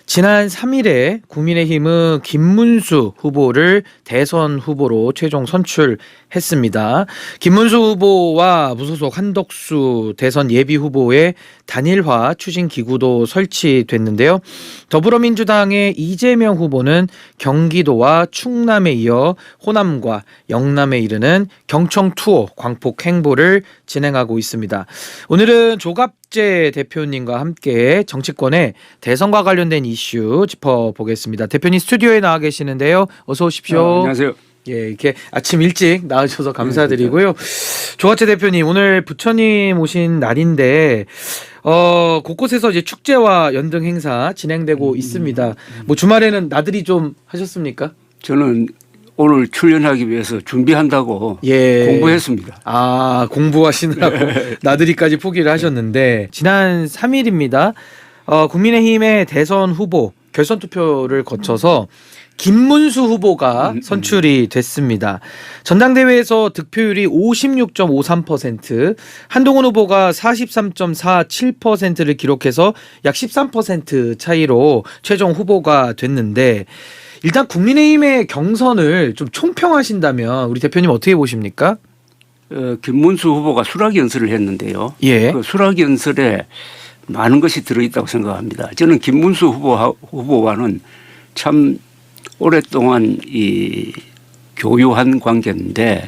지난 3일에 국민의힘은 김문수 후보를 대선 후보로 최종 선출했습니다. 김문수 후보와 무소속 한덕수 대선 예비 후보의 단일화 추진 기구도 설치됐는데요. 더불어민주당의 이재명 후보는 경기도와 충남에 이어 호남과 영남에 이르는 경청 투어 광폭 행보를 진행하고 있습니다. 오늘은 조갑재 대표님과 함께 정치권의 대선과 관련된 이슈 짚어보겠습니다. 대표님 스튜디오에 나와 계시는데요. 어서 오십시오. 안녕하세요. 예, 이렇게 아침 일찍 나와주셔서 감사드리고요. 조갑재 대표님, 오늘 부처님 오신 날인데 곳곳에서 이제 축제와 연등 행사 진행되고 있습니다. 뭐 주말에는 나들이 좀 하셨습니까? 저는 오늘 출연하기 위해서 준비한다고 공부했습니다. 아, 공부하시느라고 나들이까지 포기를 하셨는데 지난 3일입니다. 국민의힘의 대선 후보 결선 투표를 거쳐서 김문수 후보가 선출이 됐습니다. 전당대회에서 득표율이 56.53%, 한동훈 후보가 43.47%를 기록해서 약 13% 차이로 최종 후보가 됐는데, 일단 국민의힘의 경선을 좀 총평하신다면 우리 대표님 어떻게 보십니까? 김문수 후보가 수락연설을 했는데요. 예. 그 수락연설에 많은 것이 들어있다고 생각합니다. 저는 김문수 후보와는 참 오랫동안 교유한 관계인데,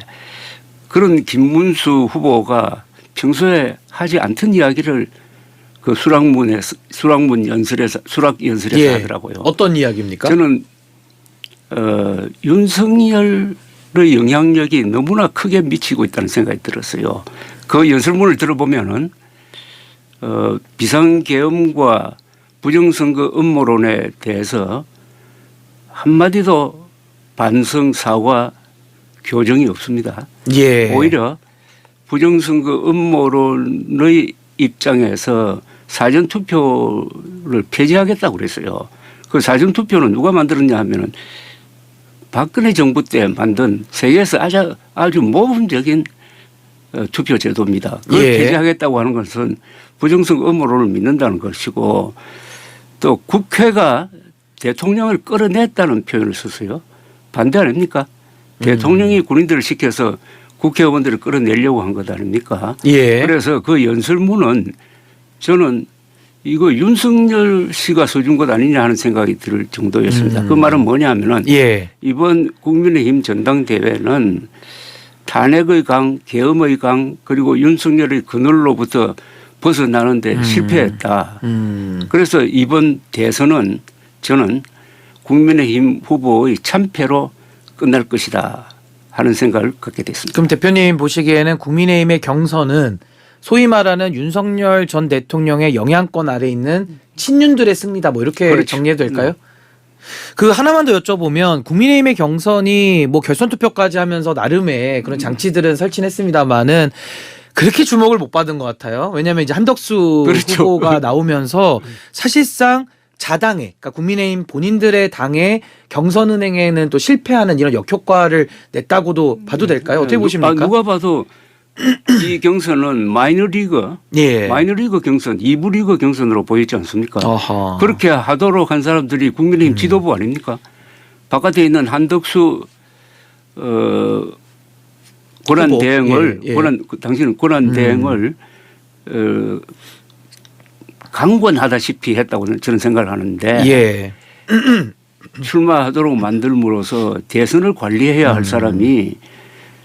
그런 김문수 후보가 평소에 하지 않던 이야기를 그 수락 연설에서 하더라고요. 어떤 이야기입니까? 저는 윤석열의 영향력이 너무나 크게 미치고 있다는 생각이 들었어요. 그 연설문을 들어보면은 비상계엄과 부정선거 음모론에 대해서 한마디도 반성, 사과, 교정이 없습니다. 예. 오히려 부정선거 음모론의 입장에서 사전투표를 폐지하겠다고 그랬어요. 그 사전투표는 누가 만들었냐 하면은 박근혜 정부 때 만든 세계에서 아주 모범적인 투표 제도입니다. 그걸 폐지하겠다고 하는 것은 부정선거 음모론을 믿는다는 것이고, 또 국회가 대통령을 끌어냈다는 표현을 썼어요. 반대 아닙니까? 대통령이 군인들을 시켜서 국회의원들을 끌어내려고 한 것 아닙니까? 예. 그래서 그 연설문은 저는 이거 윤석열 씨가 써준 것 아니냐 하는 생각이 들 정도였습니다. 그 말은 뭐냐 하면은 이번 국민의힘 전당대회는 탄핵의 강, 계엄의 강, 그리고 윤석열의 그늘로부터 벗어나는데 실패했다. 그래서 이번 대선은 저는 국민의힘 후보의 참패로 끝날 것이다 하는 생각을 갖게 됐습니다. 그럼 대표님 보시기에는 국민의힘의 경선은 소위 말하는 윤석열 전 대통령의 영향권 아래 있는 친윤들의 승리다, 뭐 이렇게 그렇죠. 정리해도 될까요? 그 하나만 더 여쭤보면, 국민의힘의 경선이 뭐 결선 투표까지 하면서 나름의 그런 장치들은 설치했습니다만은 그렇게 주목을 못 받은 것 같아요. 왜냐하면 이제 한덕수 후보가 나오면서 사실상 자당의, 그러니까 국민의힘 본인들의 당의 경선은행에는 또 실패하는 이런 역효과를 냈다고도 봐도 될까요? 어떻게 보십니까? 누가 봐도 이 경선은 마이너리그 경선, 2부 리그 경선으로 보이지 않습니까? 어허. 그렇게 하도록 한 사람들이 국민의힘 지도부 아닙니까? 바깥에 있는 한덕수 권한 대행을 당신은 권한 대행을 강권하다시피 했다고 저는 생각을 하는데, 출마하도록 만들므로써 대선을 관리해야 할 사람이,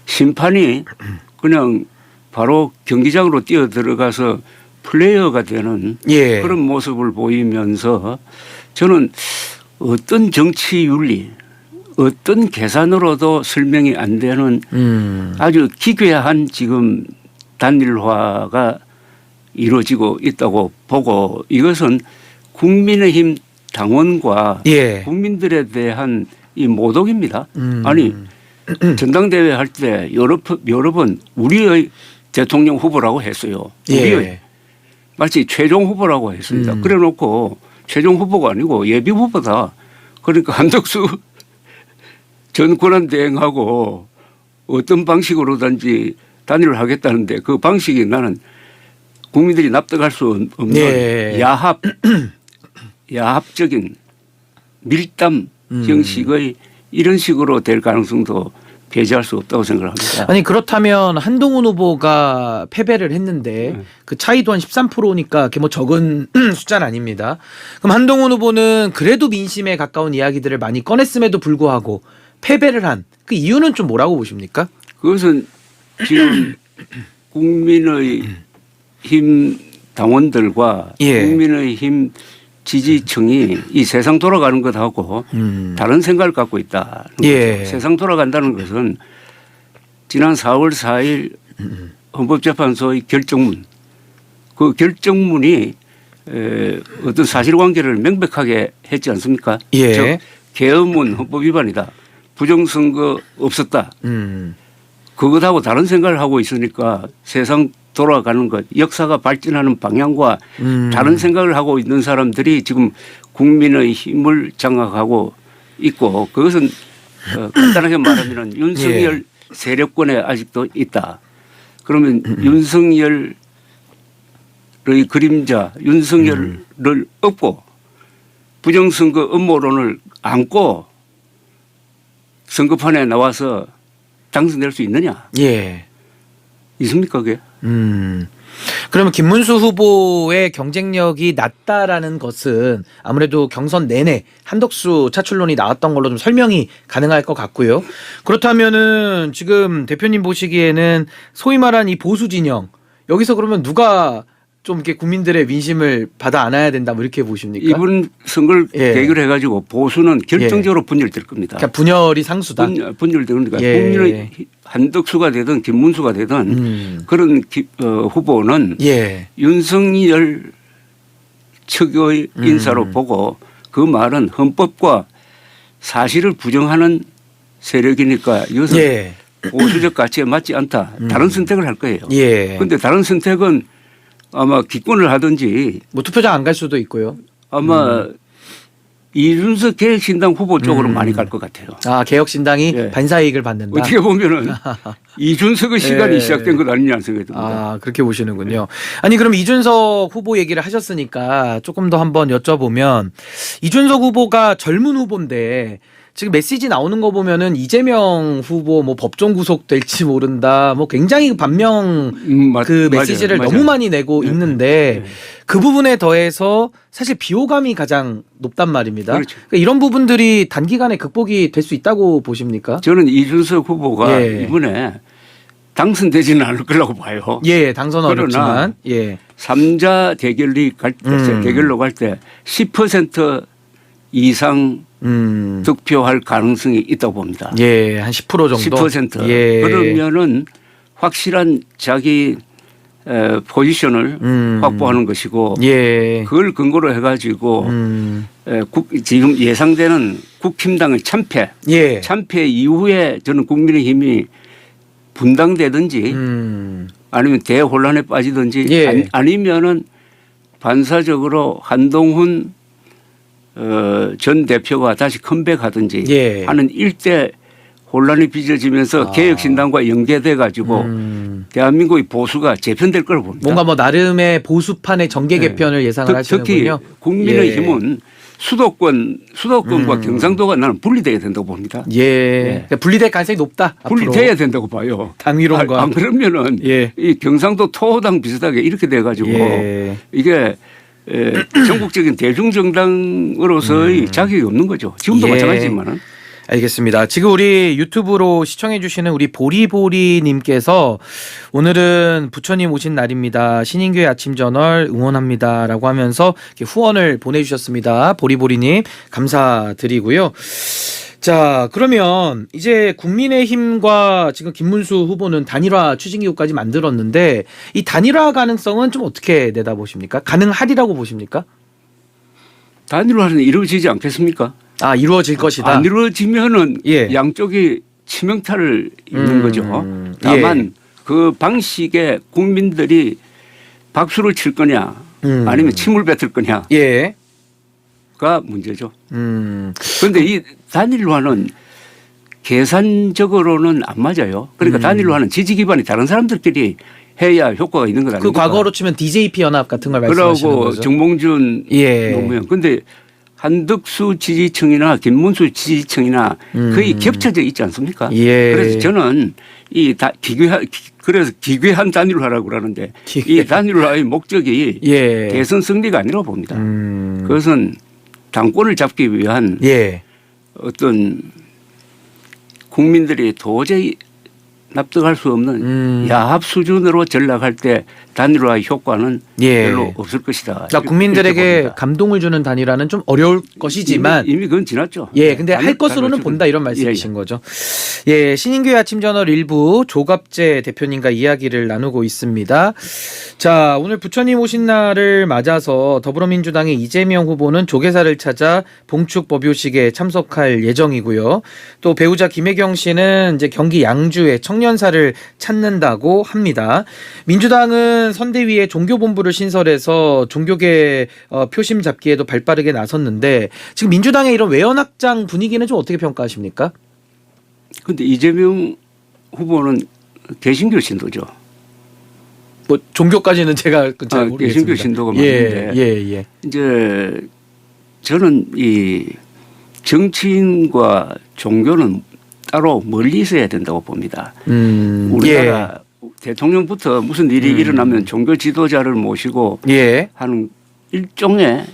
심판이 그냥 바로 경기장으로 뛰어들어가서 플레이어가 되는 그런 모습을 보이면서, 저는 어떤 정치 윤리, 어떤 계산으로도 설명이 안 되는 아주 기괴한 지금 단일화가 이루어지고 있다고 보고, 이것은 국민의힘 당원과 국민들에 대한 이 모독입니다. 아니, 전당대회 할 때 여러 번 우리의 대통령 후보라고 했어요. 우리의. 마치 최종 후보라고 했습니다. 그래 놓고 최종 후보가 아니고 예비 후보다. 그러니까 한덕수 전 권한대행하고 어떤 방식으로든지 단일을 하겠다는데, 그 방식이 나는 국민들이 납득할 수 없는 야합적인 밀담 형식의 이런 식으로 될 가능성도 배제할 수 없다고 생각합니다. 아니 그렇다면 한동훈 후보가 패배를 했는데 그 차이도 한 13%니까 그게 뭐 적은 숫자는 아닙니다. 그럼 한동훈 후보는 그래도 민심에 가까운 이야기들을 많이 꺼냈음에도 불구하고 패배를 한 그 이유는 좀 뭐라고 보십니까? 그것은 지금 국민의힘 당원들과 예. 국민의힘 지지층이 이 세상 돌아가는 것하고 다른 생각을 갖고 있다는 예. 거죠. 세상 돌아간다는 것은 지난 4월 4일 헌법재판소의 결정문, 그 결정문이 어떤 사실관계를 명백하게 했지 않습니까? 예. 즉 계엄은 헌법 위반이다. 부정선거 없었다. 그것하고 다른 생각을 하고 있으니까 세상 돌아가는 것, 역사가 발전하는 방향과 다른 생각을 하고 있는 사람들이 지금 국민의 힘을 장악하고 있고 그것은 간단하게 말하면 윤석열 세력권에 아직도 있다. 그러면 윤석열의 그림자, 윤석열을 업고 부정선거 음모론을 안고 선거판에 나와서 당선될 수 있느냐? 예. 있습니까 그게? 그러면 김문수 후보의 경쟁력이 낮다라는 것은 아무래도 경선 내내 한덕수 차출론이 나왔던 걸로 좀 설명이 가능할 것 같고요. 그렇다면은 지금 대표님 보시기에는 소위 말한 이 보수 진영 여기서 그러면 누가 좀 이렇게 국민들의 민심을 받아 안아야 된다 뭐 이렇게 보십니까? 이번 선거를 계기로 해가지고 보수는 결정적으로 분열될 겁니다. 그러니까 분열이 상수다. 분열되니까 국민의 한덕수가 되든 김문수가 되든 그런 후보는 윤석열 측의 인사로 보고 그 말은 헌법과 사실을 부정하는 세력이니까 이것은 보수적 가치에 맞지 않다. 다른 선택을 할 거예요. 그런데 다른 선택은 아마 기권을 하든지 뭐 투표장 안 갈 수도 있고요. 아마 이준석 개혁신당 후보 쪽으로 많이 갈 것 같아요. 아 개혁신당이 반사이익을 받는다. 어떻게 보면은 이준석의 시간이 시작된 것 아니냐는 생각이 듭니다. 아 그렇게 보시는군요. 아니 그럼 이준석 후보 얘기를 하셨으니까 조금 더 한번 여쭤보면 이준석 후보가 젊은 후보인데 지금 메시지 나오는 거 보면은 이재명 후보 뭐 법정 구속될지 모른다. 뭐 굉장히 반명 그 메시지를 맞아요. 너무 많이 내고 있는데 그 부분에 더해서 사실 비호감이 가장 높단 말입니다. 그렇죠. 그러니까 이런 부분들이 단기간에 극복이 될 수 있다고 보십니까? 저는 이준석 후보가 이번에 당선되지는 않을 거라고 봐요. 당선 어렵지만 3자 대결이 대결로 갈 때 10% 이상 득표할 가능성이 있다고 봅니다. 한 10% 정도. 10%. 그러면은 확실한 자기 포지션을 확보하는 것이고 그걸 근거로 해가지고 지금 예상되는 국힘당의 참패 이후에 저는 국민의힘이 분당되든지 아니면 대혼란에 빠지든지 아니면은 반사적으로 한동훈 전 대표가 다시 컴백하든지 하는 일대 혼란이 빚어지면서 개혁신당과 연계돼 가지고 대한민국의 보수가 재편될 거라고 봅니다. 뭔가 뭐 나름의 보수판의 정계 개편을 예상을 하시는군요. 특히 국민의힘은 수도권과 경상도가 나는 분리돼야 된다고 봅니다. 그러니까 분리될 가능성이 높다. 분리돼야 앞으로. 된다고 봐요. 당위론과. 안 그러면은 이 경상도 토호당 비슷하게 이렇게 돼 가지고 이게 전국적인 대중정당으로서의 자격이 없는 거죠. 지금도 마찬가지지만은. 알겠습니다. 지금 우리 유튜브로 시청해 주시는 우리 보리보리님께서 오늘은 부처님 오신 날입니다. 신인교회 아침저널 응원합니다라고 하면서 이렇게 후원을 보내주셨습니다. 보리보리님 감사드리고요. 자 그러면 이제 국민의힘과 지금 김문수 후보는 단일화 추진기구까지 만들었는데 이 단일화 가능성은 좀 어떻게 내다보십니까? 가능하리라고 보십니까? 단일화는 이루어지지 않겠습니까? 아 이루어질 것이다. 안 이루어지면은 양쪽이 치명타를 입는 거죠. 다만 그 방식에 국민들이 박수를 칠 거냐 아니면 침을 뱉을 거냐가 문제죠. 그런데 이 단일화는 계산적으로는 안 맞아요. 그러니까 단일화는 지지 기반이 다른 사람들끼리 해야 효과가 있는 것 아닙니까? 그 과거로 치면 DJP 연합 같은 걸 말씀하시는 그러고 거죠. 정몽준 노무현. 그런데 한덕수 지지층이나 김문수 지지층이나 거의 겹쳐져 있지 않습니까? 예. 그래서 저는 그래서 기괴한 단일화라고 그러는데 이 단일화의 목적이 예. 대선 승리가 아니라고 봅니다. 그것은 당권을 잡기 위한 예. 어떤 국민들이 도저히 납득할 수 없는 야합 수준으로 전락할 때 단일화의 효과는 예. 별로 없을 것이다. 그러니까 국민들에게 감동을 주는 단일화는 좀 어려울 것이지만 이미 그건 지났죠. 예, 근데 할 것으로는 본다 이런 말씀이신 거죠. 예, 신인교회 아침저널 일부 조갑재 대표님과 이야기를 나누고 있습니다. 자, 오늘 부처님 오신 날을 맞아서 더불어민주당의 이재명 후보는 조계사를 찾아 봉축 법요식에 참석할 예정이고요. 또 배우자 김혜경 씨는 이제 경기 양주에 청년사를 찾는다고 합니다. 민주당은 선대위에 종교본부를 신설해서 종교계 표심 잡기에도 발빠르게 나섰는데 지금 민주당의 이런 외연확장 분위기는 좀 어떻게 평가하십니까? 그런데 이재명 후보는 개신교 신도죠. 뭐 종교까지는 제가 잘 모르겠습니다. 개신교 신도가 맞는데 예. 이제 저는 이 정치인과 종교는 따로 멀리 있어야 된다고 봅니다. 우리나라 대통령부터 무슨 일이 일어나면 종교 지도자를 모시고 하는 일종의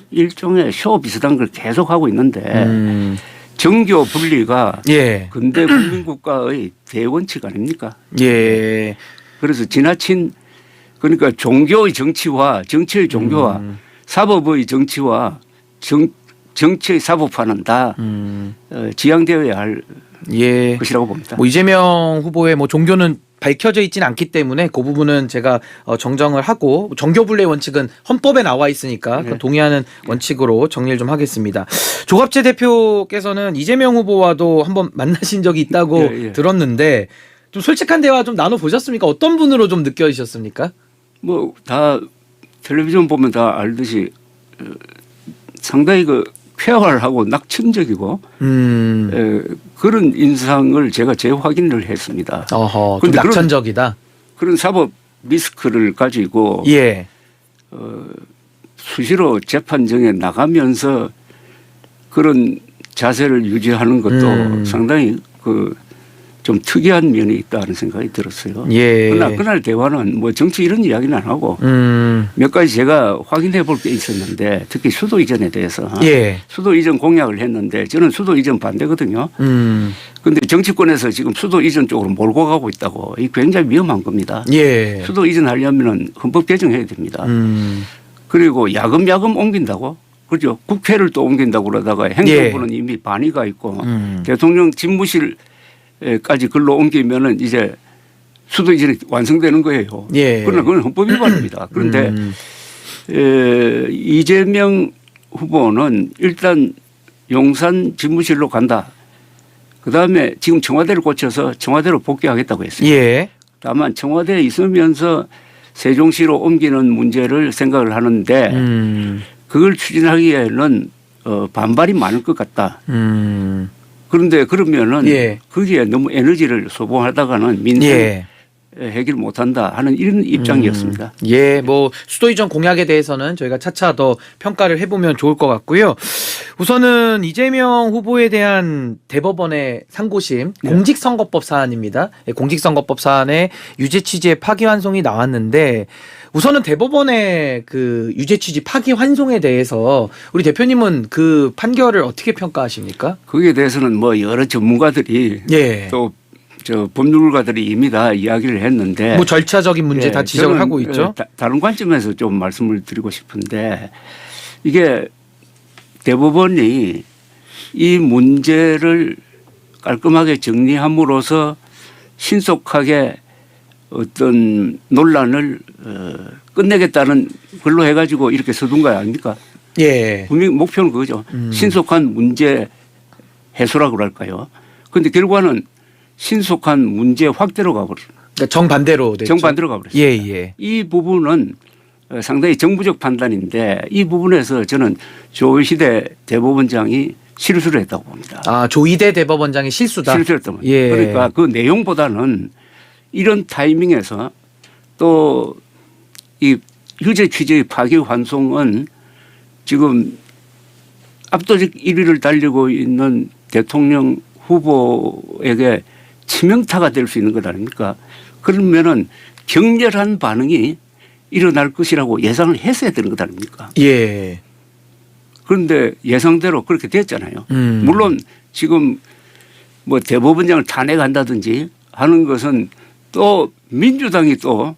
쇼 비슷한 걸 계속 하고 있는데 정교 분리가 근대 국민국가의 대원칙 아닙니까? 예. 그래서 지나친 그러니까 종교의 정치와 정치의 종교와 사법의 정치와 정치의 사법화는 다 지양되어야 할 것이라고 봅니다. 뭐 이재명 후보의 뭐 종교는 밝혀져 있지는 않기 때문에 그 부분은 제가 정정을 하고 정교분리의 원칙은 헌법에 나와 있으니까 동의하는 원칙으로 정리를 좀 하겠습니다. 조갑재 대표께서는 이재명 후보와도 한번 만나신 적이 있다고 들었는데 좀 솔직한 대화 좀 나눠보셨습니까? 어떤 분으로 좀 느껴지셨습니까? 뭐 다 텔레비전 보면 다 알듯이 상당히 쾌활하고 낙천적이고 그런 인상을 제가 재확인을 했습니다. 좀 낙천적이다. 그런 사법 리스크를 가지고 수시로 재판정에 나가면서 그런 자세를 유지하는 것도 상당히 좀 특이한 면이 있다는 생각이 들었어요. 그러나 그날 대화는 뭐 정치 이런 이야기는 안 하고 몇 가지 제가 확인해 볼 게 있었는데 특히 수도 이전에 대해서 수도 이전 공약을 했는데 저는 수도 이전 반대거든요. 그런데 정치권에서 지금 수도 이전 쪽으로 몰고 가고 있다고 이 굉장히 위험한 겁니다. 수도 이전하려면 헌법 개정해야 됩니다. 그리고 야금야금 옮긴다고. 그렇죠. 국회를 또 옮긴다고 그러다가 행정부는 이미 반의가 있고 대통령 집무실 까지 글로 옮기면은 이제 수도 이전이 완성되는 거예요. 그러나 그건 헌법 위반입니다. 그런데 이재명 후보는 일단 용산 집무실로 간다. 그다음에 지금 청와대를 고쳐서 청와대로 복귀하겠다고 했어요. 다만 청와대에 있으면서 세종시로 옮기는 문제를 생각을 하는데 그걸 추진하기에는 반발이 많을 것 같다. 그런데 그러면은 거기에 너무 에너지를 소모하다가는 민생 해결 못한다 하는 이런 입장이었습니다. 뭐 수도 이전 공약에 대해서는 저희가 차차 더 평가를 해보면 좋을 것 같고요. 우선은 이재명 후보에 대한 대법원의 상고심 공직선거법 사안입니다. 공직선거법 사안의 유죄 취지의 파기환송이 나왔는데 우선은 대법원의 그 유죄 취지 파기환송에 대해서 우리 대표님은 그 판결을 어떻게 평가하십니까? 거기에 대해서는 뭐 여러 전문가들이 또 법률가들이 이미 다 이야기를 했는데 뭐 절차적인 문제 다 지적을 하고 있죠. 다른 관점에서 좀 말씀을 드리고 싶은데 이게 대법원이 이 문제를 깔끔하게 정리함으로써 신속하게 어떤 논란을 끝내겠다는 걸로 해가지고 이렇게 서둔 거 아닙니까? 분명히 목표는 그거죠. 신속한 문제 해소라고 그럴까요? 그런데 결과는 신속한 문제 확대로 가버립니다. 그러니까 정반대로 됐죠. 정반대로 가버렸습니다. 이 부분은 상당히 정부적 판단인데 이 부분에서 저는 조희대 대법원장이 실수를 했다고 봅니다. 조희대 대법원장이 실수다. 실수했다고 봅니다. 그러니까 그 내용보다는 이런 타이밍에서 또 이 유죄 취지의 파기환송은 지금 압도적 1위를 달리고 있는 대통령 후보에게 치명타가 될 수 있는 것 아닙니까? 그러면은 격렬한 반응이 일어날 것이라고 예상을 했어야 되는 것 아닙니까? 예. 그런데 예상대로 그렇게 됐잖아요. 물론 지금 뭐 대법원장을 탄핵한다든지 하는 것은 또 민주당이 또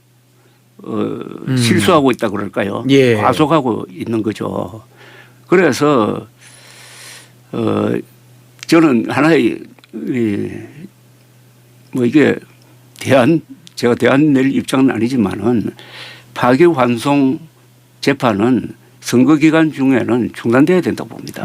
실수하고 있다 그럴까요? 예. 과속하고 있는 거죠. 그래서 저는 하나의 뭐 이게 제가 대안 낼 입장은 아니지만은 파기환송 재판은 선거 기간 중에는 중단돼야 된다고 봅니다.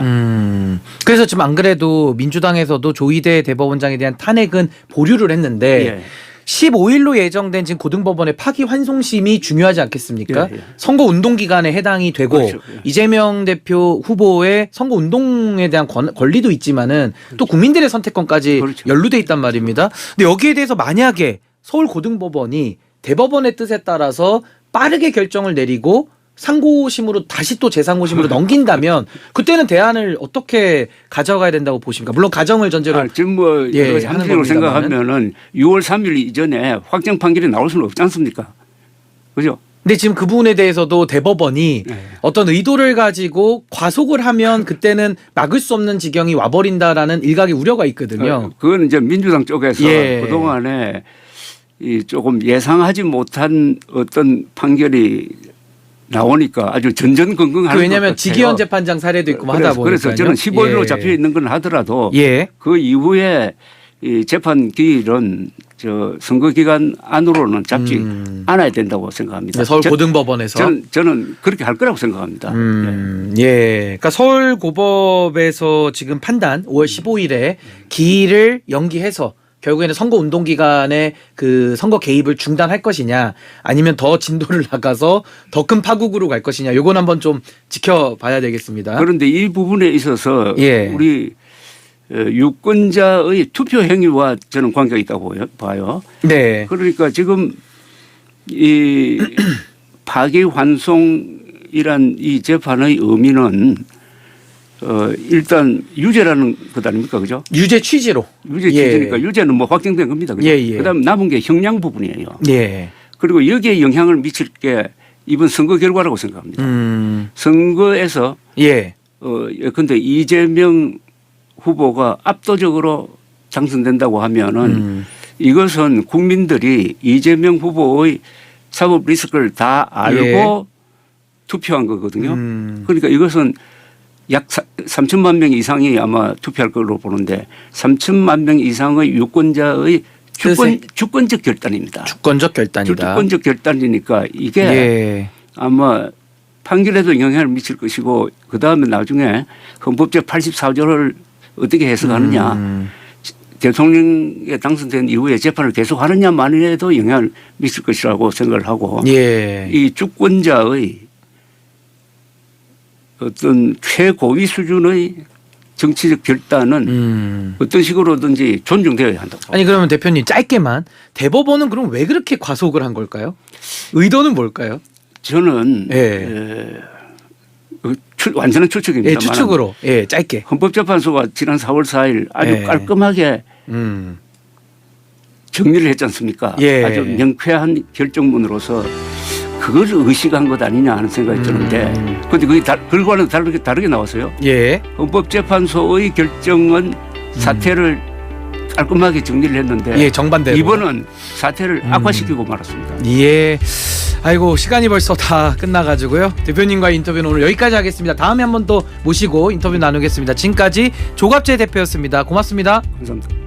그래서 지금 안 그래도 민주당에서도 조희대 대법원장에 대한 탄핵은 보류를 했는데 예. 15일로 예정된 지금 고등법원의 파기환송심이 중요하지 않겠습니까? 예. 선거운동 기간에 해당이 되고 그렇죠. 예. 이재명 대표 후보의 선거운동에 대한 권리도 있지만은 또 국민들의 선택권까지 그렇죠. 연루돼 있단 말입니다. 근데 여기에 대해서 만약에 서울고등법원이 대법원의 뜻에 따라서 빠르게 결정을 내리고 상고심으로 다시 또 재상고심으로 넘긴다면 그때는 대안을 어떻게 가져가야 된다고 보십니까? 물론 가정을 전제로 지금 뭐 여러 가지 한식으로 생각하면은 6월 3일 이전에 확정 판결이 나올 수는 없지 않습니까? 그죠? 근데 지금 그 부분에 대해서도 대법원이 어떤 의도를 가지고 과속을 하면 그때는 막을 수 없는 지경이 와버린다라는 일각의 우려가 있거든요. 그건 이제 민주당 쪽에서 그동안에 이 조금 예상하지 못한 어떤 판결이 나오니까 아주 전전긍긍하는 왜냐하면 지기현 재판장 사례도 있고 하다 보니까 그래서 저는 15일로 잡혀 있는 건 하더라도 그 이후에 이 재판 기일은 저 선거 기간 안으로는 잡지 않아야 된다고 생각합니다. 서울고등법원에서 저는 그렇게 할 거라고 생각합니다. 그러니까 서울고법에서 지금 판단 5월 15일에 기일을 연기해서 결국에는 선거운동 기간에 그 선거 개입을 중단할 것이냐 아니면 더 진도를 나가서 더 큰 파국으로 갈 것이냐 요건 한번 좀 지켜봐야 되겠습니다. 그런데 이 부분에 있어서 우리 유권자의 투표 행위와 저는 관계가 있다고 봐요. 네. 그러니까 지금 이 파기환송이란 이 재판의 의미는 일단 유죄라는 것 아닙니까, 그죠? 유죄 취지로. 유죄 취지니까 유죄는 뭐 확정된 겁니다. 그죠? 그다음 남은 게 형량 부분이에요. 그리고 여기에 영향을 미칠 게 이번 선거 결과라고 생각합니다. 선거에서 근데 이재명 후보가 압도적으로 당선된다고 하면은 이것은 국민들이 이재명 후보의 사법 리스크를 다 알고 투표한 거거든요. 그러니까 이것은 약 3천만 명 이상이 아마 투표할 걸로 보는데 3천만 명 이상의 유권자의 주권적 결단입니다. 주권적 결단이다. 주권적 결단이니까 이게 아마 판결에도 영향을 미칠 것이고 그다음에 나중에 헌법제 84조를 어떻게 해석하느냐 대통령에 당선된 이후에 재판을 계속하느냐 마느냐에도 영향을 미칠 것이라고 생각을 하고 이 주권자의 어떤 최고위 수준의 정치적 결단은 어떤 식으로든지 존중되어야 한다고. 아니 그러면 대표님 짧게만 대법원은 그럼 왜 그렇게 과속을 한 걸까요? 의도는 뭘까요? 저는 완전한 추측입니다. 추측으로 짧게. 헌법재판소가 지난 4월 4일 아주 깔끔하게 정리를 했지 않습니까? 아주 명쾌한 결정문으로서 그걸 의식한 것 아니냐 하는 생각이 드는데 그런데 그게 결과는 다르게 나왔어요. 헌법재판소의 결정은 사태를 깔끔하게 정리를 했는데 정반대로. 이번은 사태를 악화시키고 말았습니다. 아이고 시간이 벌써 다 끝나가지고요. 대표님과의 인터뷰는 오늘 여기까지 하겠습니다. 다음에 한 번 또 모시고 인터뷰 나누겠습니다. 지금까지 조갑재 대표였습니다. 고맙습니다. 감사합니다.